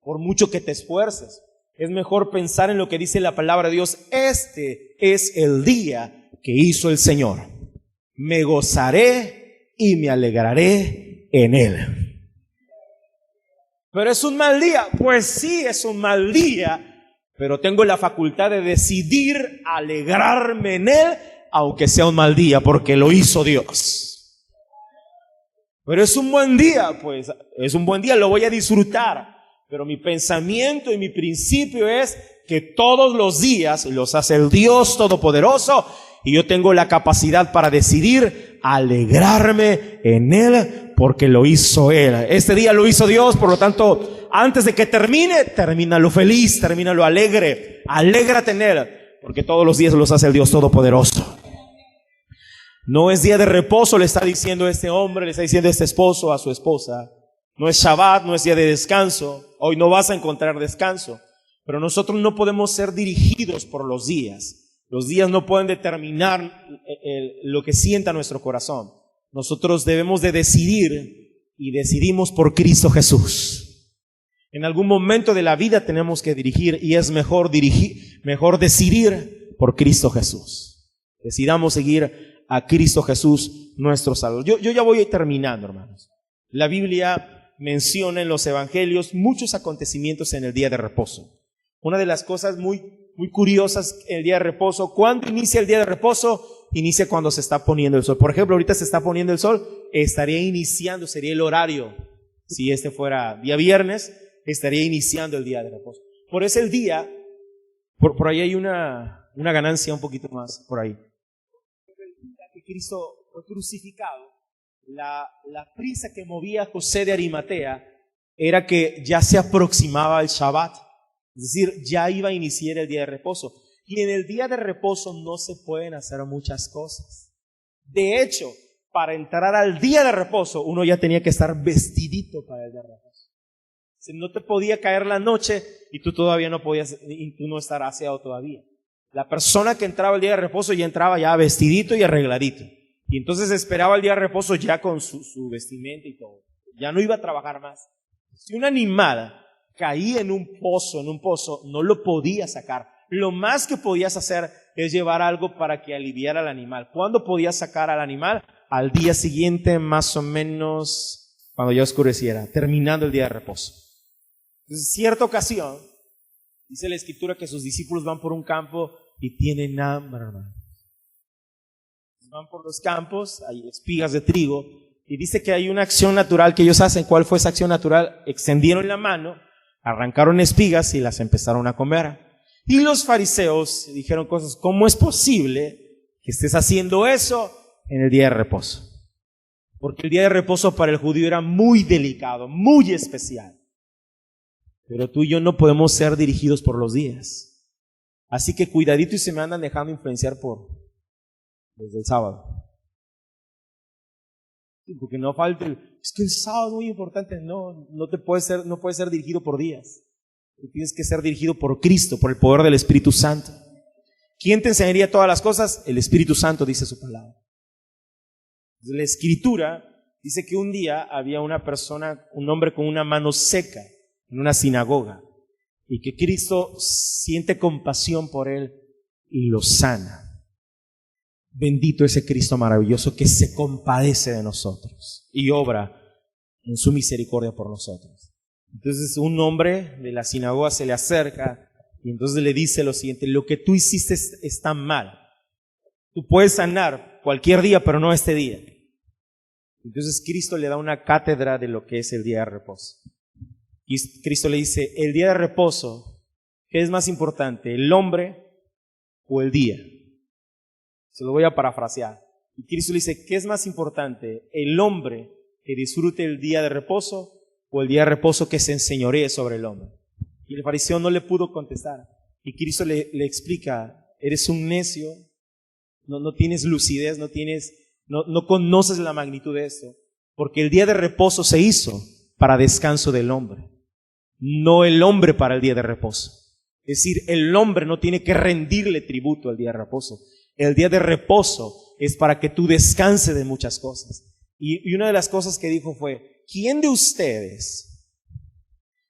por mucho que te esfuerces. Es mejor pensar en lo que dice la palabra de Dios. Este es el día que hizo el Señor. Me gozaré y me alegraré en Él. Pero es un mal día. Pues sí, es un mal día, pero tengo la facultad de decidir alegrarme en Él, aunque sea un mal día, porque lo hizo Dios. Pero es un buen día, pues es un buen día, lo voy a disfrutar. Pero mi pensamiento y mi principio es que todos los días los hace el Dios Todopoderoso, y yo tengo la capacidad para decidir alegrarme en Él porque lo hizo Él. Este día lo hizo Dios, por lo tanto, antes de que termínalo feliz, termínalo alegre. Alégrate en Él, porque todos los días los hace el Dios Todopoderoso. No es día de reposo, le está diciendo este hombre, le está diciendo este esposo a su esposa. No es Shabbat, no es día de descanso. Hoy no vas a encontrar descanso. Pero nosotros no podemos ser dirigidos por los días. Los días no pueden determinar lo que sienta nuestro corazón. Nosotros debemos de decidir, y decidimos por Cristo Jesús. En algún momento de la vida tenemos que dirigir, y es mejor decidir por Cristo Jesús. Decidamos seguir a Cristo Jesús, nuestro Salvador. Yo ya voy terminando, hermanos. La Biblia menciona en los evangelios muchos acontecimientos en el día de reposo. Una de las cosas muy curiosas en el día de reposo, ¿cuándo inicia el día de reposo? Inicia cuando se está poniendo el sol. Por ejemplo, ahorita se está poniendo el sol, estaría iniciando, sería el horario. Si este fuera día viernes, estaría iniciando el día de reposo. Por eso Por ahí hay una ganancia un poquito más, por ahí. Que Cristo fue crucificado, la prisa que movía a José de Arimatea era que ya se aproximaba el Shabbat, es decir, ya iba a iniciar el día de reposo. Y en el día de reposo no se pueden hacer muchas cosas. De hecho, para entrar al día de reposo, uno ya tenía que estar vestidito para el día de reposo. Si no te podía caer la noche y tú todavía no podías, y tú no estar aseado todavía. La persona que entraba el día de reposo ya entraba ya vestidito y arregladito. Y entonces esperaba el día de reposo ya con su vestimenta y todo. Ya no iba a trabajar más. Si un animal caía en un pozo, no lo podías sacar. Lo más que podías hacer es llevar algo para que aliviara al animal. ¿Cuándo podías sacar al animal? Al día siguiente, más o menos, cuando ya oscureciera, terminando el día de reposo. Entonces, en cierta ocasión, dice la Escritura que sus discípulos van por un campo y tienen hambre, hermano. Van por los campos, hay espigas de trigo, y dice que hay una acción natural que ellos hacen. ¿Cuál fue esa acción natural? Extendieron la mano, arrancaron espigas y las empezaron a comer. Y los fariseos dijeron cosas, ¿cómo es posible que estés haciendo eso en el día de reposo? Porque el día de reposo para el judío era muy delicado, muy especial. Pero tú y yo no podemos ser dirigidos por los días. Así que cuidadito y se me andan dejando influenciar desde el sábado. Porque no falte es que el sábado es muy importante. No puedes ser dirigido por días. Tú tienes que ser dirigido por Cristo, por el poder del Espíritu Santo. ¿Quién te enseñaría todas las cosas? El Espíritu Santo, dice su palabra. La Escritura dice que un día había una persona, un hombre con una mano seca en una sinagoga, y que Cristo siente compasión por él y lo sana. Bendito ese Cristo maravilloso que se compadece de nosotros y obra en su misericordia por nosotros. Entonces un hombre de la sinagoga se le acerca y entonces le dice lo siguiente: lo que tú hiciste está mal. Tú puedes sanar cualquier día, pero no este día. Entonces Cristo le da una cátedra de lo que es el día de reposo. Y Cristo le dice: el día de reposo, ¿qué es más importante, el hombre o el día? Se lo voy a parafrasear. Y Cristo le dice: ¿qué es más importante, el hombre que disfrute el día de reposo o el día de reposo que se enseñoree sobre el hombre? Y el fariseo no le pudo contestar. Y Cristo le explica: eres un necio, no tienes lucidez, no conoces la magnitud de esto, porque el día de reposo se hizo para descanso del hombre, no el hombre para el día de reposo. Es decir, el hombre no tiene que rendirle tributo al día de reposo. El día de reposo es para que tú descanses de muchas cosas. Y una de las cosas que dijo fue: ¿quién de ustedes,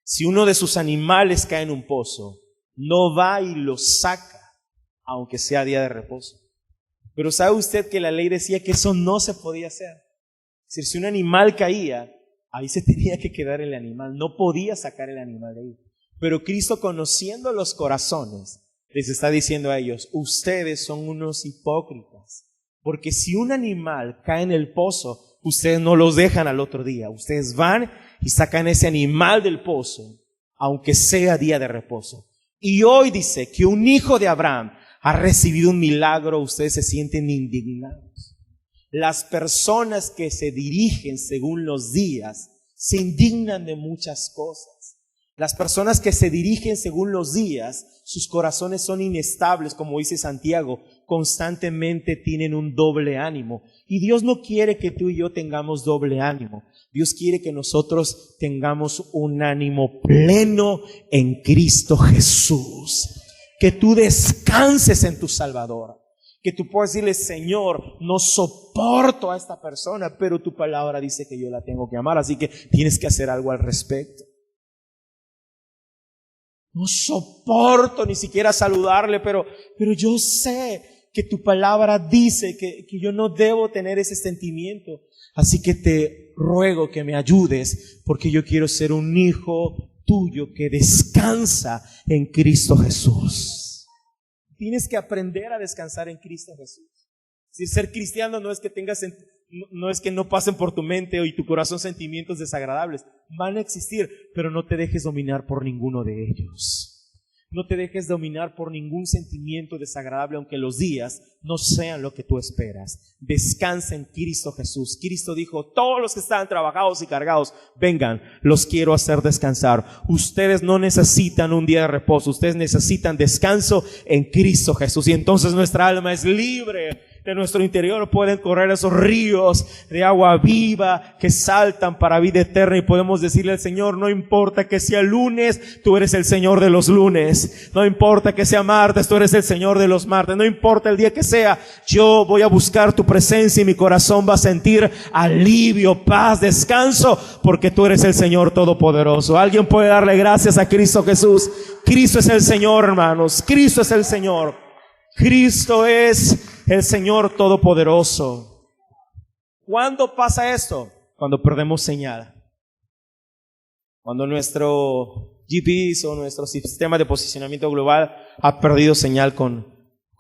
si uno de sus animales cae en un pozo, no va y lo saca, aunque sea día de reposo? Pero ¿sabe usted que la ley decía que eso no se podía hacer? Es decir, si un animal caía, ahí se tenía que quedar el animal, no podía sacar el animal de ahí. Pero Cristo, conociendo los corazones, les está diciendo a ellos: ustedes son unos hipócritas, porque si un animal cae en el pozo, ustedes no los dejan al otro día, ustedes van y sacan ese animal del pozo, aunque sea día de reposo. Y hoy dice que un hijo de Abraham ha recibido un milagro, ustedes se sienten indignados. Las personas que se dirigen según los días se indignan de muchas cosas. Las personas que se dirigen según los días, sus corazones son inestables, como dice Santiago, constantemente tienen un doble ánimo. Y Dios no quiere que tú y yo tengamos doble ánimo. Dios quiere que nosotros tengamos un ánimo pleno en Cristo Jesús. Que tú descanses en tu Salvador. Que tú puedas decirle: Señor, no soporto a esta persona, pero tu palabra dice que yo la tengo que amar, así que tienes que hacer algo al respecto. No soporto ni siquiera saludarle, pero yo sé que tu palabra dice que yo no debo tener ese sentimiento. Así que te ruego que me ayudes, porque yo quiero ser un hijo tuyo que descansa en Cristo Jesús. Tienes que aprender a descansar en Cristo Jesús. Si ser cristiano no es que no pasen por tu mente y tu corazón sentimientos desagradables. Van a existir, pero no te dejes dominar por ninguno de ellos. No te dejes dominar por ningún sentimiento desagradable, aunque los días no sean lo que tú esperas. Descansa en Cristo Jesús. Cristo dijo, todos los que están trabajados y cargados, vengan, los quiero hacer descansar. Ustedes no necesitan un día de reposo, ustedes necesitan descanso en Cristo Jesús. Y entonces nuestra alma es libre. De nuestro interior pueden correr esos ríos de agua viva que saltan para vida eterna, y podemos decirle al Señor, no importa que sea lunes, tú eres el Señor de los lunes. No importa que sea martes, tú eres el Señor de los martes. No importa el día que sea, yo voy a buscar tu presencia y mi corazón va a sentir alivio, paz, descanso, porque tú eres el Señor Todopoderoso. ¿Alguien puede darle gracias a Cristo Jesús? Cristo es el Señor, hermanos. Cristo es el Señor. Cristo es el Señor Todopoderoso. ¿Cuándo pasa esto? Cuando perdemos señal. Cuando nuestro GPS o nuestro sistema de posicionamiento global ha perdido señal con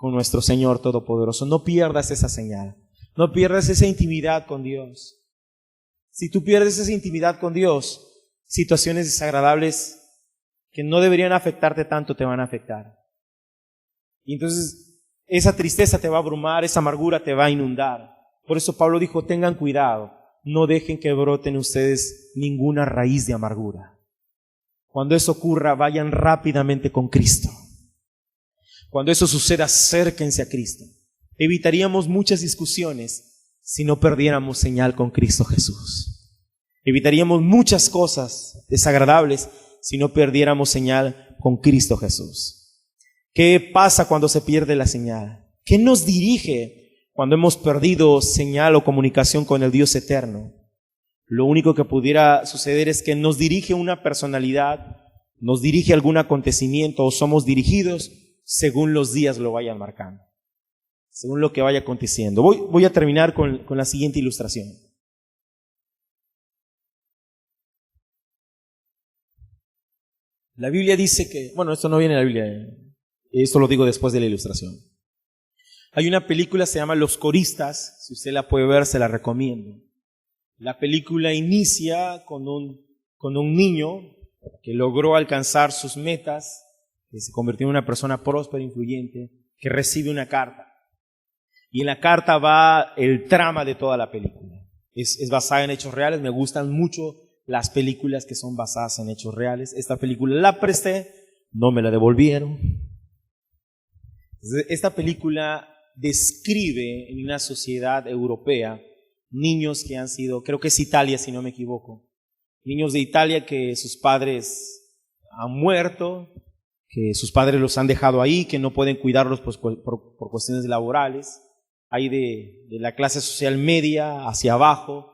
nuestro Señor Todopoderoso. No pierdas esa señal. No pierdas esa intimidad con Dios. Si tú pierdes esa intimidad con Dios, situaciones desagradables que no deberían afectarte tanto te van a afectar. Y entonces esa tristeza te va a abrumar, esa amargura te va a inundar. Por eso Pablo dijo, tengan cuidado, no dejen que broten ustedes ninguna raíz de amargura. Cuando eso ocurra, vayan rápidamente con Cristo. Cuando eso suceda, acérquense a Cristo. Evitaríamos muchas discusiones si no perdiéramos señal con Cristo Jesús. Evitaríamos muchas cosas desagradables si no perdiéramos señal con Cristo Jesús. ¿Qué pasa cuando se pierde la señal? ¿Qué nos dirige cuando hemos perdido señal o comunicación con el Dios eterno? Lo único que pudiera suceder es que nos dirige una personalidad, nos dirige algún acontecimiento, o somos dirigidos según los días lo vayan marcando, según lo que vaya aconteciendo. Voy a terminar con la siguiente ilustración. La Biblia dice que, bueno, esto no viene en la Biblia, esto lo digo después de la ilustración. Hay una película, se llama Los Coristas, si usted la puede ver, se la recomiendo. La película inicia con un niño que logró alcanzar sus metas, que se convirtió en una persona próspera, influyente, que recibe una carta. Y en la carta va el trama de toda la película. Es basada en hechos reales, me gustan mucho las películas que son basadas en hechos reales. Esta película la presté, no me la devolvieron. Esta película describe en una sociedad europea niños que han sido, creo que es Italia si no me equivoco, niños de Italia que sus padres han muerto, que sus padres los han dejado ahí, que no pueden cuidarlos por cuestiones laborales, hay de la clase social media hacia abajo,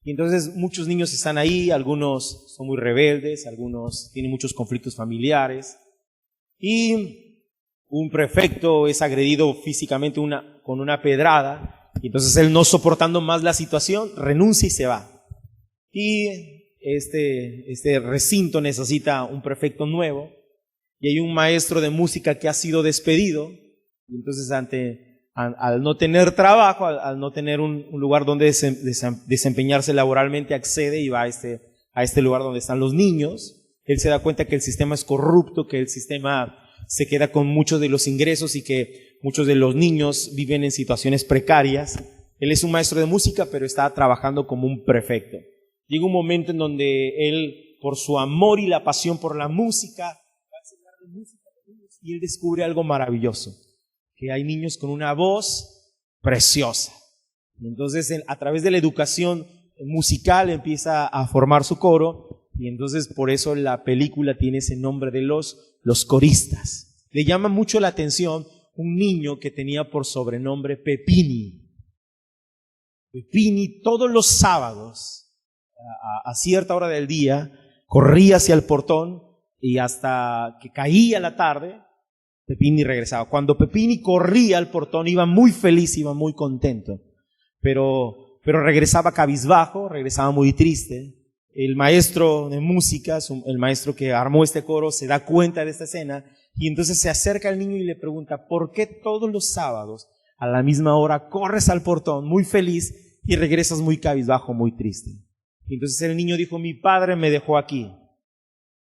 y entonces muchos niños están ahí, algunos son muy rebeldes, algunos tienen muchos conflictos familiares, y un prefecto es agredido físicamente con una pedrada, y entonces él, no soportando más la situación, renuncia y se va. Y este recinto necesita un prefecto nuevo, y hay un maestro de música que ha sido despedido, y entonces al no tener trabajo, al no tener un lugar donde desempeñarse laboralmente, accede y va a este lugar donde están los niños. Él se da cuenta que el sistema es corrupto, que el sistema se queda con muchos de los ingresos y que muchos de los niños viven en situaciones precarias. Él es un maestro de música, pero está trabajando como un prefecto. Llega un momento en donde él, por su amor y la pasión por la música, va a enseñar de música a los niños, y él descubre algo maravilloso, que hay niños con una voz preciosa. Y entonces, a través de la educación musical empieza a formar su coro, y entonces por eso la película tiene ese nombre de los coristas. Le llama mucho la atención un niño que tenía por sobrenombre Pepini. Pepini todos los sábados, a cierta hora del día, corría hacia el portón y hasta que caía la tarde, Pepini regresaba. Cuando Pepini corría al portón iba muy feliz, iba muy contento, pero regresaba cabizbajo, regresaba muy triste. El maestro de música, el maestro que armó este coro, se da cuenta de esta escena y entonces se acerca al niño y le pregunta, ¿por qué todos los sábados a la misma hora corres al portón muy feliz y regresas muy cabizbajo, muy triste? Y entonces el niño dijo, mi padre me dejó aquí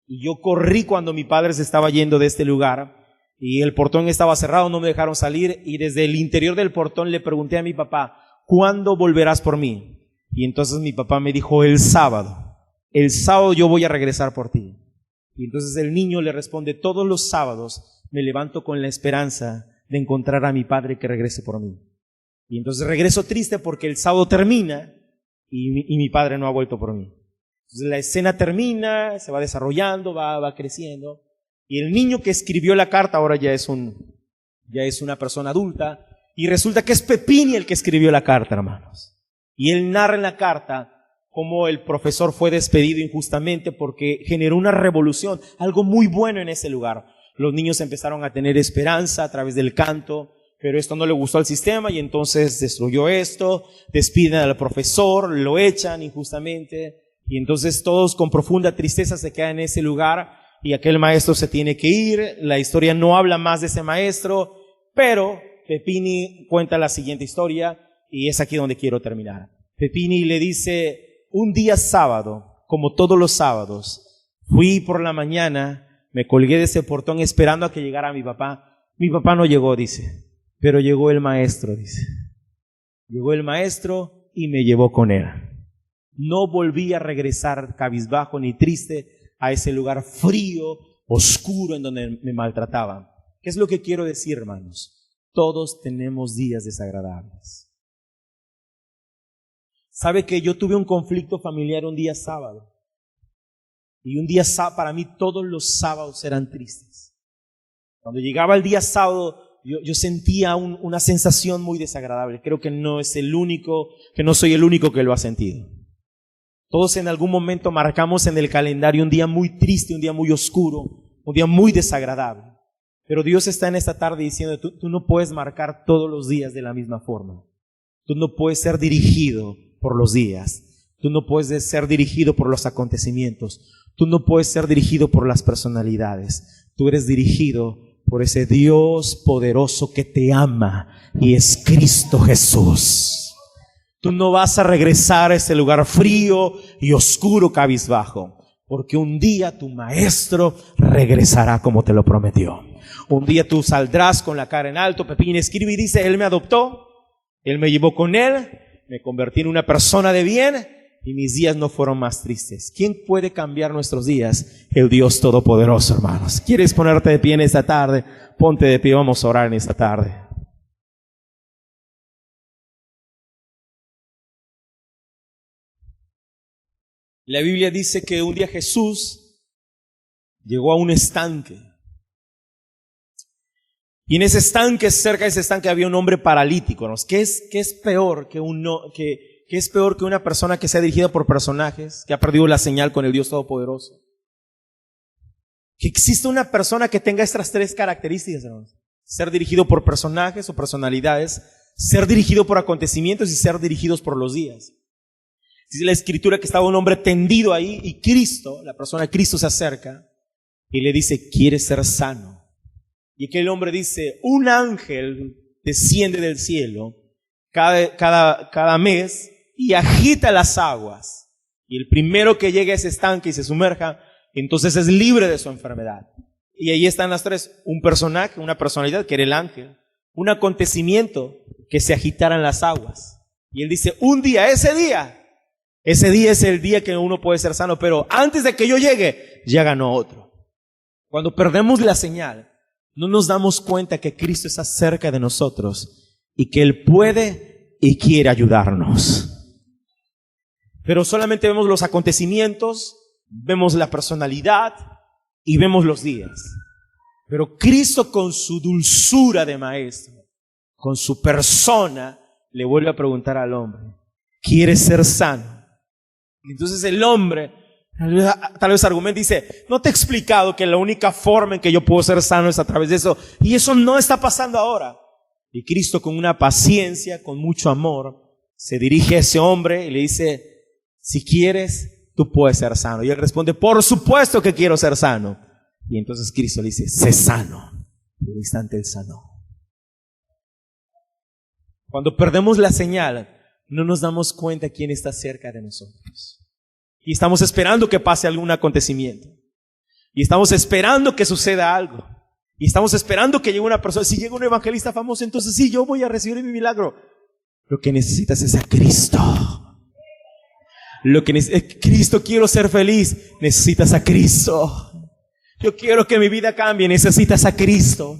Y yo corrí cuando mi padre se estaba yendo de este lugar y el portón estaba cerrado, no me dejaron salir, y desde el interior del portón le pregunté a mi papá: ¿cuándo volverás por mí? Y entonces mi papá me dijo: el sábado yo voy a regresar por ti. Y entonces el niño le responde: todos los sábados me levanto con la esperanza de encontrar a mi padre que regrese por mí. Y entonces regreso triste porque el sábado termina y mi padre no ha vuelto por mí. Entonces la escena termina, se va desarrollando, va creciendo, y el niño que escribió la carta ahora ya es una persona adulta, y resulta que es Pepini el que escribió la carta, hermanos. Y él narra en la carta cómo el profesor fue despedido injustamente porque generó una revolución, algo muy bueno en ese lugar. Los niños empezaron a tener esperanza a través del canto, pero esto no le gustó al sistema y entonces destruyó esto, despiden al profesor, lo echan injustamente, y entonces todos con profunda tristeza se quedan en ese lugar y aquel maestro se tiene que ir. La historia no habla más de ese maestro, pero Pepini cuenta la siguiente historia y es aquí donde quiero terminar. Pepini le dice: un día sábado, como todos los sábados, fui por la mañana, me colgué de ese portón esperando a que llegara mi papá. Mi papá no llegó, dice, pero llegó el maestro, dice. Llegó el maestro y me llevó con él. No volví a regresar cabizbajo ni triste a ese lugar frío, oscuro, en donde me maltrataban. ¿Qué es lo que quiero decir, hermanos? Todos tenemos días desagradables. ¿Sabe que yo tuve un conflicto familiar un día sábado? Y un día para mí todos los sábados eran tristes. Cuando llegaba el día sábado, yo sentía una sensación muy desagradable. Creo que no soy el único que lo ha sentido. Todos en algún momento marcamos en el calendario un día muy triste, un día muy oscuro, un día muy desagradable. Pero Dios está en esta tarde diciendo: tú no puedes marcar todos los días de la misma forma. Tú no puedes ser dirigido por los días. Tú no puedes ser dirigido por los acontecimientos. Tú no puedes ser dirigido por las personalidades. Tú eres dirigido por ese Dios poderoso que te ama, y es Cristo Jesús. Tú no vas a regresar a ese lugar frío y oscuro cabizbajo, porque un día tu maestro regresará como te lo prometió. Un día tú saldrás con la cara en alto. Pepín escribe y dice: Él me adoptó, Él me llevó con Él, me convertí en una persona de bien y mis días no fueron más tristes. ¿Quién puede cambiar nuestros días? El Dios Todopoderoso, hermanos. ¿Quieres ponerte de pie en esta tarde? Ponte de pie, vamos a orar en esta tarde. La Biblia dice que un día Jesús llegó a un estanque. Y en ese estanque, cerca de ese estanque, había un hombre paralítico, ¿no? ¿Qué es peor que una persona que sea dirigida por personajes, que ha perdido la señal con el Dios Todopoderoso? Que exista una persona que tenga estas tres características, hermanos: ser dirigido por personajes o personalidades, ser dirigido por acontecimientos y ser dirigidos por los días. Dice la Escritura que estaba un hombre tendido ahí y Cristo, la persona de Cristo, se acerca y le dice: ¿quieres ser sano? Y aquel hombre dice: un ángel desciende del cielo cada mes y agita las aguas. Y el primero que llegue a ese estanque y se sumerja, entonces es libre de su enfermedad. Y ahí están las tres: un personaje, una personalidad, que era el ángel; un acontecimiento, que se agitaran las aguas. Y él dice: un día, ese día es el día que uno puede ser sano, pero antes de que yo llegue, ya ganó otro. Cuando perdemos la señal, no nos damos cuenta que Cristo está cerca de nosotros y que Él puede y quiere ayudarnos. Pero solamente vemos los acontecimientos, vemos la personalidad y vemos los días. Pero Cristo, con su dulzura de maestro, con su persona, le vuelve a preguntar al hombre: ¿quieres ser sano? Y entonces el hombre tal vez argumenta y dice: no te he explicado que la única forma en que yo puedo ser sano es a través de eso, y eso no está pasando ahora. Y Cristo, con una paciencia, con mucho amor, se dirige a ese hombre y le dice: si quieres, tú puedes ser sano. Y él responde: por supuesto que quiero ser sano. Y entonces Cristo le dice: sé sano. Y al instante él sanó. Cuando perdemos la señal, no nos damos cuenta quién está cerca de nosotros. Y estamos esperando que pase algún acontecimiento. Y estamos esperando que suceda algo. Y estamos esperando que llegue una persona. Si llega un evangelista famoso, entonces sí, yo voy a recibir mi milagro. Lo que necesitas es a Cristo. Cristo, quiero ser feliz. Necesitas a Cristo. Yo quiero que mi vida cambie. Necesitas a Cristo.